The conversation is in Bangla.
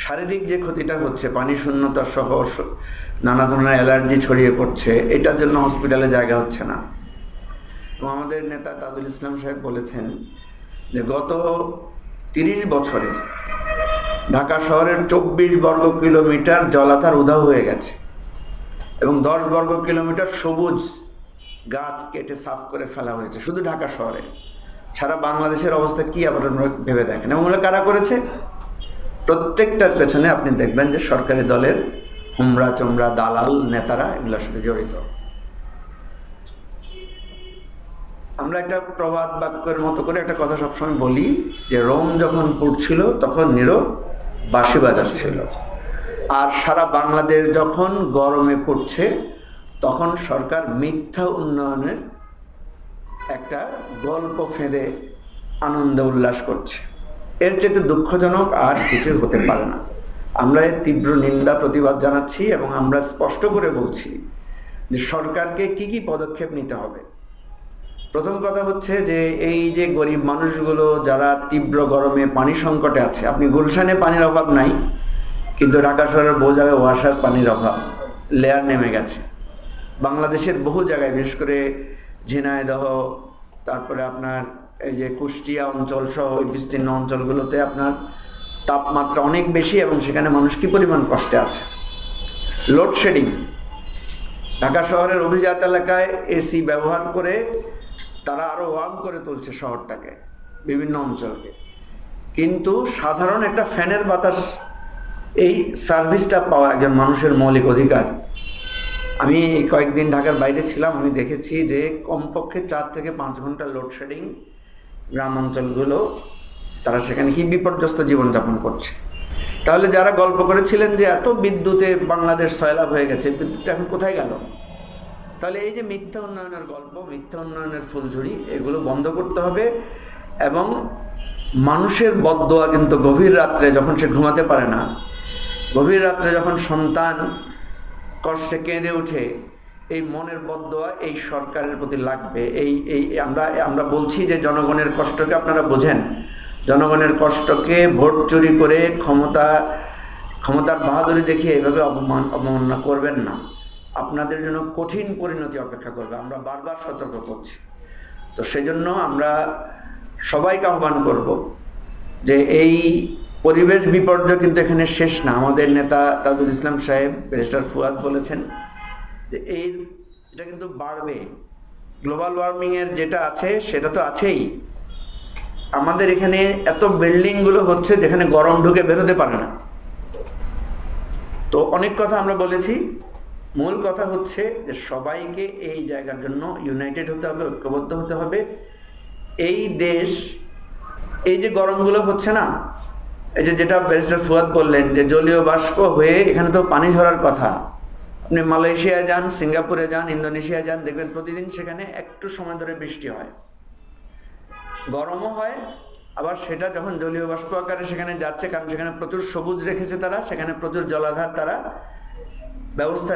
শারীরিক যে ক্ষতিটা হচ্ছে, পানি শূন্যতা সহ নানা ধরনের অ্যালার্জি ছড়িয়ে পড়ছে, এটার জন্য হসপিটালে জায়গা হচ্ছে না। এবং আমাদের নেতা তাজুল ইসলাম সাহেব বলেছেন যে গত 30 বছরে ঢাকা শহরের 24 বর্গ কিলোমিটার জলাধার উধাও হয়ে গেছে এবং 10 বর্গ কিলোমিটার সবুজ গাছ কেটে সাফ করে ফেলা হয়েছে শুধু ঢাকা শহরে। সারা বাংলাদেশের অবস্থা কি আবার ভেবে দেখেন। এবং ওগুলো কারা করেছে? প্রত্যেকটার পেছনে আপনি দেখবেন যে সরকারি দলের হুমরা চমড়া দালাল নেতারা এগুলোর সাথে জড়িত। আমরা একটা প্রবাদ বাক্যের মতো করে একটা কথা সবসময় বলি যে রোম যখন পুড়ছিল তখন নিরো বাঁশি বাজাচ্ছিল, আর সারা বাংলাদেশ যখন গরমে পড়ছে তখন সরকার মিথ্যা উন্নয়নের একটা গল্প ফেঁদে আনন্দ উল্লাস করছে। এর চেয়ে দুঃখজনক আর কিছু হতে পারে না। আমরা এর তীব্র নিন্দা প্রতিবাদ জানাচ্ছি এবং আমরা স্পষ্ট করে বলছি যে সরকারকে কি কি পদক্ষেপ নিতে হবে। প্রথম কথা হচ্ছে যে এই যে গরিব মানুষগুলো যারা তীব্র গরমে পানি সংকটে আছে, আপনি গুলশানে পানির অভাব নাই, কিন্তু ঢাকা শহরের বহু জায়গায় ওয়াসার পানির অভাব, লেয়ার নেমে গেছে। বাংলাদেশের বহু জায়গায় বিশেষ করে ঝিনাইদহ, তারপরে আপনার এই যে কুষ্টিয়া অঞ্চল সহ বিস্তীর্ণ অঞ্চলগুলোতে আপনার তাপমাত্রা অনেক বেশি এবং সেখানে মানুষ কি পরিমাণ কষ্টে আছে। লোডশেডিং, ঢাকা শহরের অভিজাত এলাকায় এসি ব্যবহার করে তারা আরো ওয়ার্ম করে তুলছে শহরটাকে, বিভিন্ন অঞ্চলকে, কিন্তু সাধারণ একটা ফ্যানের বাতাস এই সার্ভিসটা পাওয়া একজন মানুষের মৌলিক অধিকার। আমি কয়েকদিন ঢাকার বাইরে ছিলাম, আমি দেখেছি যে কমপক্ষে 4 থেকে 5 ঘন্টা লোডশেডিং গ্রাম অঞ্চলগুলো, তারা সেখানে কি বিপর্যস্ত জীবনযাপন করছে। তাহলে যারা গল্প করেছিলেন যে এত বিদ্যুতে বাংলাদেশ সয়লাব হয়ে গেছে, বিদ্যুৎ এখন কোথায় গেল? তাহলে এই যে মিথ্যা উন্নয়নের গল্প, মিথ্যা উন্নয়নের ফুলঝুরি, এগুলো বন্ধ করতে হবে। এবং মানুষের বদদোয়া কিন্তু গভীর রাত্রে যখন সে ঘুমাতে পারে না, গভীর রাত্রে যখন সন্তান কষ্টে কেঁদে ওঠে, এই মনের বদদোয়া এই সরকারের প্রতি লাগবে। এই আমরা বলছি যে জনগণের কষ্টকে আপনারা বোঝেন, জনগণের কষ্টকে ভোট চুরি করে ক্ষমতার বাহাদুরি দেখিয়ে এইভাবে অবমাননা করবেন না। আপনাদের জন্য কঠিন পরিণতি অপেক্ষা করবে, আমরা বারবার সতর্ক করছি। তো সেজন্য আমরা সবাইকে আহ্বান করব যে এই পরিবেশ বিপর্যয় কিন্তু এখানে শেষ না। আমাদের নেতা তাজুল ইসলাম সাহেব, ব্যারিস্টার ফুয়াদ বলেছেন যে এটা কিন্তু বাড়বে। গ্লোবাল ওয়ার্মিং এর যেটা আছে সেটা তো আছেই, আমাদের এখানে এত বিল্ডিং গুলো হচ্ছে যেখানে গরম ঢুকে বেরোতে পারে না। তো অনেক কথা আমরা বলেছি, মূল কথা হচ্ছে যে সবাইকে এই জায়গার জন্য ইউনাইটেড হতে হবে, ঐক্যবদ্ধ হতে হবে। এই দেশ, এই যে গরমগুলো হচ্ছে না, এই যেটা ব্যারিস্টার ফুয়াদ বললেন যে জলীয় বাষ্প হয়ে এখানে তো পানি ঝরার কথা। আপনি মালয়েশিয়ায় যান, সিঙ্গাপুরে যান, ইন্দোনেশিয়া যান, দেখবেন প্রতিদিন সেখানে একটু সময় ধরে বৃষ্টি হয়, গরমও হয়, আবার সেটা যখন জলীয় বাষ্প আকারে সেখানে যাচ্ছে, কারণ সেখানে প্রচুর সবুজ রেখেছে তারা, সেখানে প্রচুর জলাধার তারা ব্যবস্থা